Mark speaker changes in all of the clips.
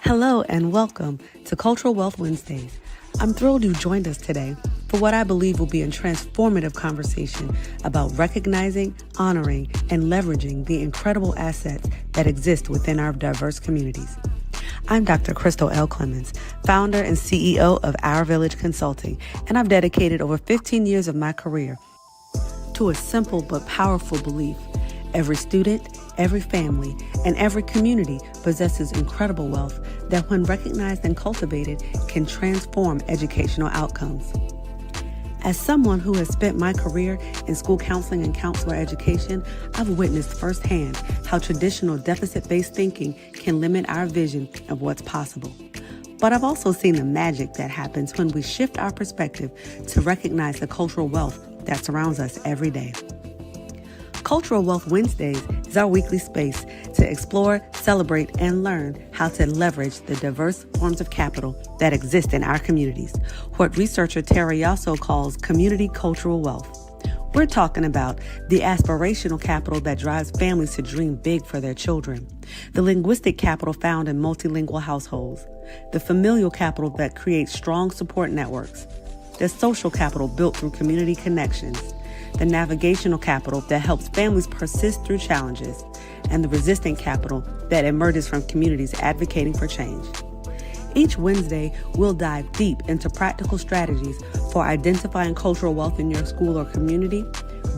Speaker 1: Hello and welcome to Cultural Wealth Wednesdays. I'm thrilled you joined us today for what I believe will be a transformative conversation about recognizing, honoring, and leveraging the incredible assets that exist within our diverse communities. I'm Dr. Crystal L. Clemons, founder and CEO of Our Village Consulting, and I've dedicated over 15 years of my career to a simple but powerful belief. Every student, every family, and every community possesses incredible wealth that, when recognized and cultivated, can transform educational outcomes. As someone who has spent my career in school counseling and counselor education, I've witnessed firsthand how traditional deficit-based thinking can limit our vision of what's possible. But I've also seen the magic that happens when we shift our perspective to recognize the cultural wealth that surrounds us every day. Cultural Wealth Wednesdays is our weekly space to explore, celebrate, and learn how to leverage the diverse forms of capital that exist in our communities, what researcher Terry Yasso calls community cultural wealth. We're talking about the aspirational capital that drives families to dream big for their children, the linguistic capital found in multilingual households, the familial capital that creates strong support networks, the social capital built through community connections, the navigational capital that helps families persist through challenges, and the resistant capital that emerges from communities advocating for change. Each Wednesday, we'll dive deep into practical strategies for identifying cultural wealth in your school or community,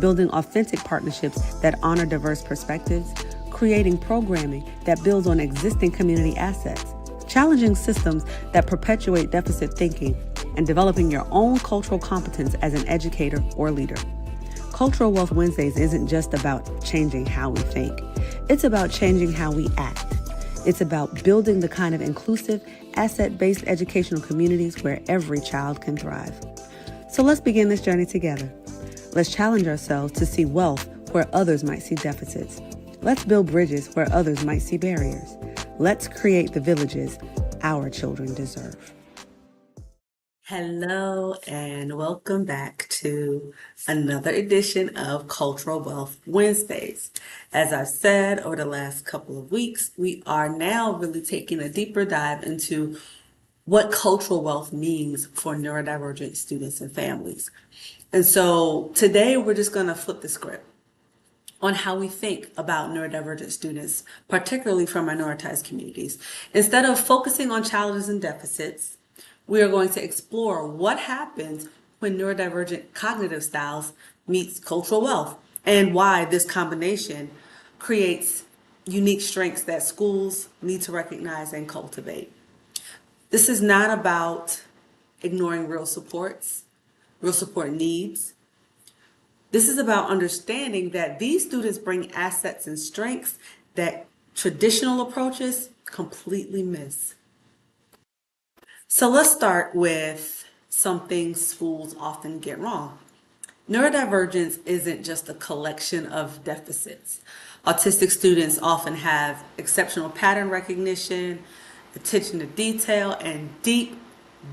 Speaker 1: building authentic partnerships that honor diverse perspectives, creating programming that builds on existing community assets, challenging systems that perpetuate deficit thinking, and developing your own cultural competence as an educator or leader. Cultural Wealth Wednesdays isn't just about changing how we think. It's about changing how we act. It's about building the kind of inclusive, asset-based educational communities where every child can thrive. So let's begin this journey together. Let's challenge ourselves to see wealth where others might see deficits. Let's build bridges where others might see barriers. Let's create the villages our children deserve. Hello and welcome back to another edition of Cultural Wealth Wednesdays. As I've said over the last couple of weeks, we are now really taking a deeper dive into what cultural wealth means for neurodivergent students and families. And so today we're just going to flip the script on how we think about neurodivergent students, particularly from minoritized communities. Instead of focusing on challenges and deficits, we are going to explore what happens when neurodivergent cognitive styles meets cultural wealth and why this combination creates unique strengths that schools need to recognize and cultivate. This is not about ignoring real support needs. This is about understanding that these students bring assets and strengths that traditional approaches completely miss. So let's start with something schools often get wrong. Neurodivergence isn't just a collection of deficits. Autistic students often have exceptional pattern recognition, attention to detail, and deep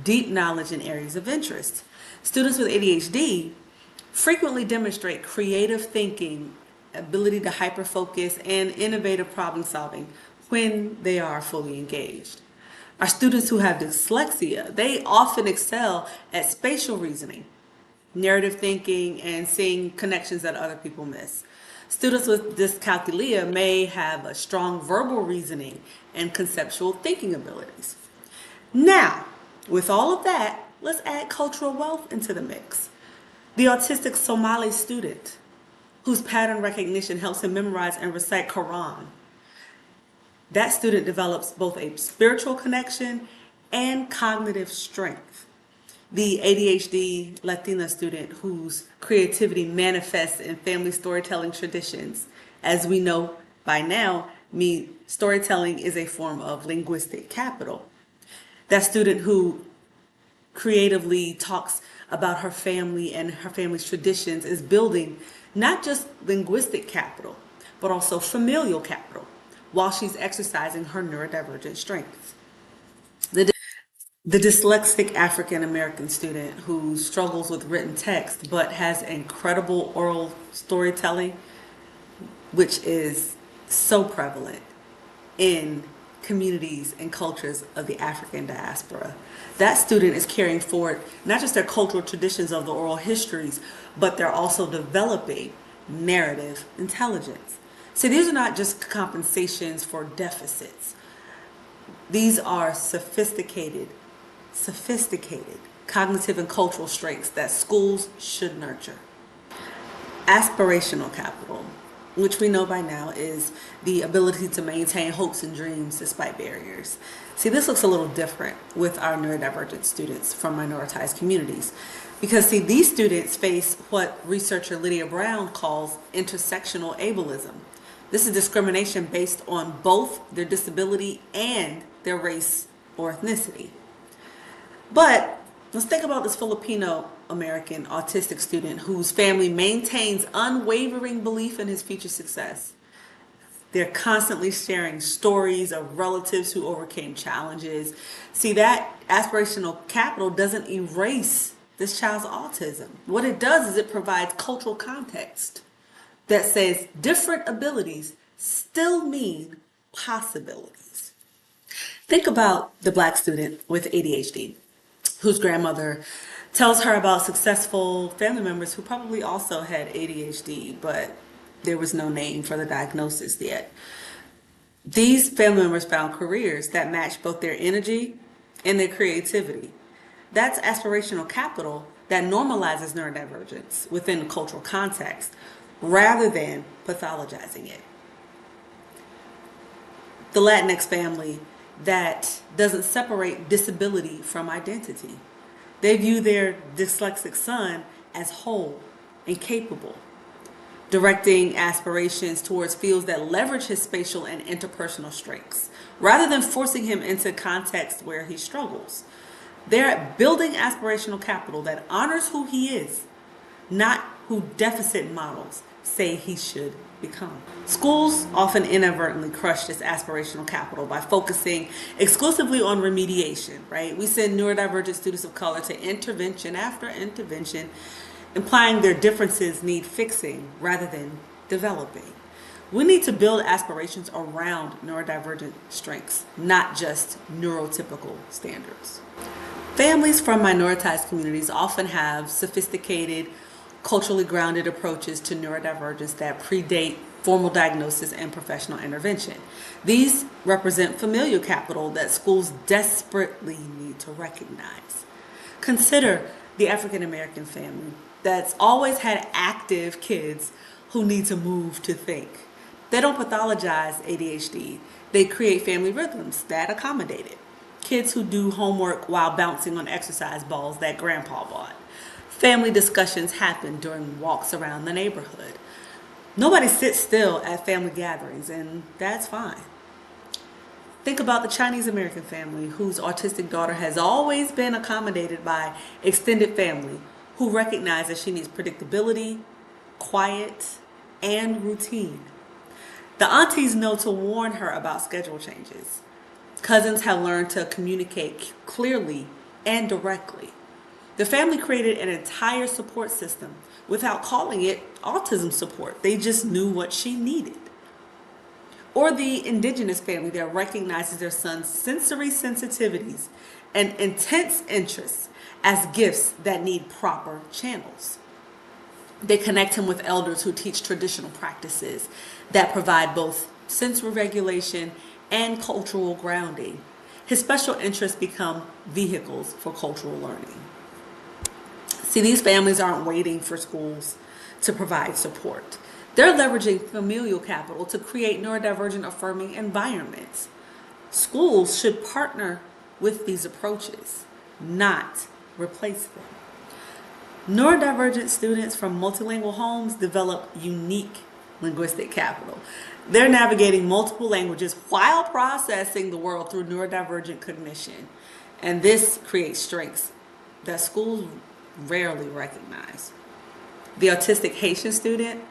Speaker 1: knowledge in areas of interest. Students with ADHD frequently demonstrate creative thinking, ability to hyperfocus, and innovative problem solving when they are fully engaged. Our students who have dyslexia, they often excel at spatial reasoning, narrative thinking, and seeing connections that other people miss. Students with dyscalculia may have a strong verbal reasoning and conceptual thinking abilities. Now, with all of that, let's add cultural wealth into the mix. The autistic Somali student, whose pattern recognition helps him memorize and recite Quran. That student develops both a spiritual connection and cognitive strength. The ADHD Latina student whose creativity manifests in family storytelling traditions. As we know by now, storytelling is a form of linguistic capital. That student who creatively talks about her family and her family's traditions is building not just linguistic capital, but also familial capital, while she's exercising her neurodivergent strengths. The dyslexic African American student who struggles with written text but has incredible oral storytelling, which is so prevalent in communities, and cultures of the African diaspora. That student is carrying forward not just their cultural traditions of the oral histories, but they're also developing narrative intelligence. So these are not just compensations for deficits. These are sophisticated cognitive and cultural strengths that schools should nurture. Aspirational capital, which we know by now is the ability to maintain hopes and dreams despite barriers. See, this looks a little different with our neurodivergent students from minoritized communities. Because, see, these students face what researcher Lydia Brown calls intersectional ableism. This is discrimination based on both their disability and their race or ethnicity. But let's think about this Filipino American autistic student whose family maintains unwavering belief in his future success. They're constantly sharing stories of relatives who overcame challenges. See, that aspirational capital doesn't erase this child's autism. What it does is it provides cultural context that says different abilities still mean possibilities. Think about the Black student with ADHD, whose grandmother tells her about successful family members who probably also had ADHD, but there was no name for the diagnosis yet. These family members found careers that matched both their energy and their creativity. That's aspirational capital that normalizes neurodivergence within the cultural context rather than pathologizing it. The Latinx family that doesn't separate disability from identity. They view their dyslexic son as whole and capable, directing aspirations towards fields that leverage his spatial and interpersonal strengths, rather than forcing him into contexts where he struggles. They're building aspirational capital that honors who he is, not who deficit models say he should become. Schools often inadvertently crush this aspirational capital by focusing exclusively on remediation, right? We send neurodivergent students of color to intervention after intervention, implying their differences need fixing rather than developing. We need to build aspirations around neurodivergent strengths, not just neurotypical standards. Families from minoritized communities often have sophisticated, culturally grounded approaches to neurodivergence that predate formal diagnosis and professional intervention. These represent familial capital that schools desperately need to recognize. Consider the African American family that's always had active kids who need to move to think. They don't pathologize ADHD. They create family rhythms that accommodate it. Kids who do homework while bouncing on exercise balls that grandpa bought. Family discussions happen during walks around the neighborhood. Nobody sits still at family gatherings, and that's fine. Think about the Chinese American family whose autistic daughter has always been accommodated by extended family who recognize that she needs predictability, quiet, and routine. The aunties know to warn her about schedule changes. Cousins have learned to communicate clearly and directly. The family created an entire support system without calling it autism support. They just knew what she needed. Or the indigenous family that recognizes their son's sensory sensitivities and intense interests as gifts that need proper channels. They connect him with elders who teach traditional practices that provide both sensory regulation and cultural grounding. His special interests become vehicles for cultural learning. See, these families aren't waiting for schools to provide support. They're leveraging familial capital to create neurodivergent affirming environments. Schools should partner with these approaches, not replace them. Neurodivergent students from multilingual homes develop unique linguistic capital. They're navigating multiple languages while processing the world through neurodivergent cognition. And this creates strengths that schools rarely recognize. The autistic Haitian student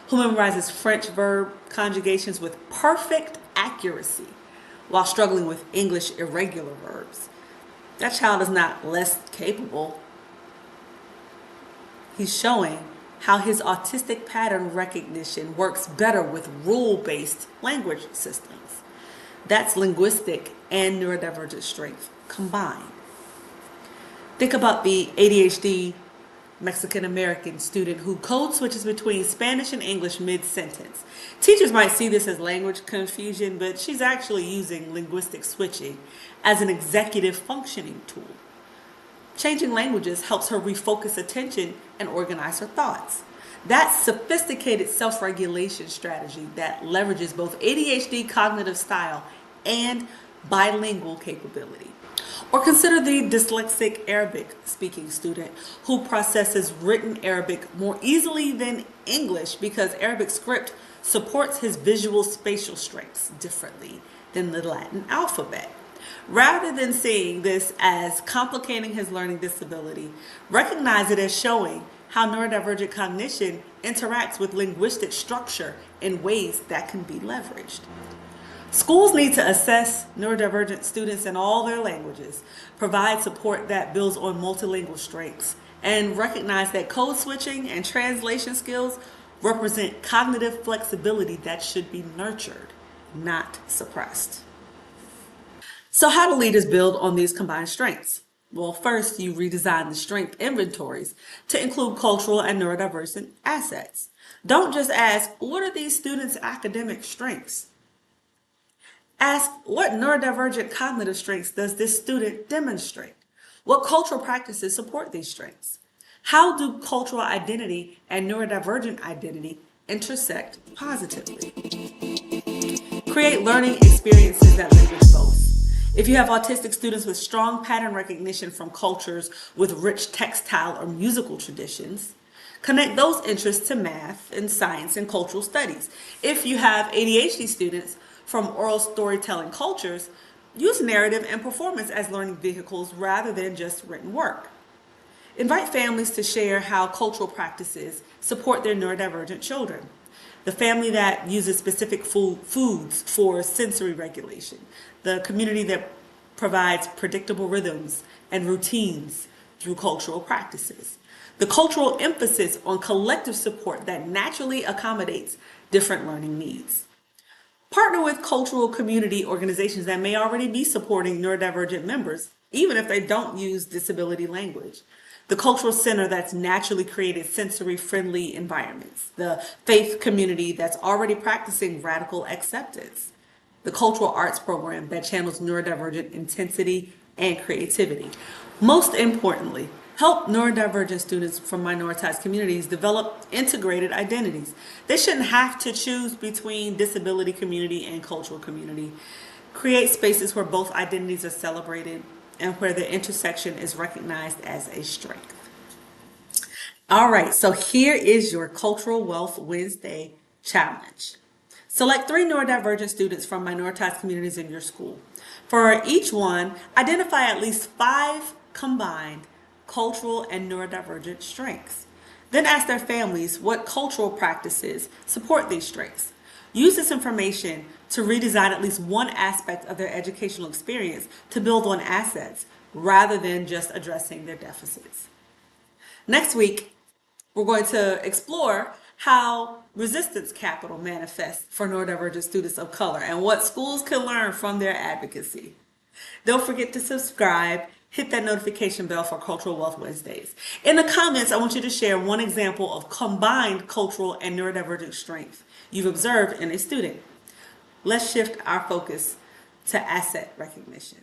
Speaker 1: who memorizes French verb conjugations with perfect accuracy while struggling with English irregular verbs. That child is not less capable. He's showing how his autistic pattern recognition works better with rule-based language systems. That's linguistic and neurodivergent strength combined. Think about the ADHD Mexican American student who code switches between Spanish and English mid-sentence. Teachers might see this as language confusion, but she's actually using linguistic switching as an executive functioning tool. Changing languages helps her refocus attention and organize her thoughts. That's sophisticated self-regulation strategy that leverages both ADHD cognitive style and bilingual capability. Or consider the dyslexic Arabic speaking student who processes written Arabic more easily than English because Arabic script supports his visual spatial strengths differently than the Latin alphabet. Rather than seeing this as complicating his learning disability, recognize it as showing how neurodivergent cognition interacts with linguistic structure in ways that can be leveraged. Schools need to assess neurodivergent students in all their languages, provide support that builds on multilingual strengths, and recognize that code switching and translation skills represent cognitive flexibility that should be nurtured, not suppressed. So how do leaders build on these combined strengths? Well, first, you redesign the strength inventories to include cultural and neurodivergent assets. Don't just ask, what are these students' academic strengths? Ask, what neurodivergent cognitive strengths does this student demonstrate? What cultural practices support these strengths? How do cultural identity and neurodivergent identity intersect positively? Create learning experiences that leverage both. If you have autistic students with strong pattern recognition from cultures with rich textile or musical traditions, connect those interests to math and science and cultural studies. If you have ADHD students from oral storytelling cultures, use narrative and performance as learning vehicles rather than just written work. Invite families to share how cultural practices support their neurodivergent children. The family that uses specific foods for sensory regulation. The community that provides predictable rhythms and routines through cultural practices. The cultural emphasis on collective support that naturally accommodates different learning needs. Partner with cultural community organizations that may already be supporting neurodivergent members, even if they don't use disability language. The cultural center that's naturally created sensory-friendly environments. The faith community that's already practicing radical acceptance. The cultural arts program that channels neurodivergent intensity and creativity. Most importantly, help neurodivergent students from minoritized communities develop integrated identities. They shouldn't have to choose between disability community and cultural community. Create spaces where both identities are celebrated and where the intersection is recognized as a strength. All right, so here is your Cultural Wealth Wednesday challenge. Select 3 neurodivergent students from minoritized communities in your school. For each one, identify at least 5 combined cultural and neurodivergent strengths. Then ask their families what cultural practices support these strengths. Use this information to redesign at least one aspect of their educational experience to build on assets rather than just addressing their deficits. Next week, we're going to explore how resistance capital manifests for neurodivergent students of color and what schools can learn from their advocacy. Don't forget to subscribe. Hit that notification bell for Cultural Wealth Wednesdays. In the comments, I want you to share one example of combined cultural and neurodivergent strength you've observed in a student. Let's shift our focus to asset recognition.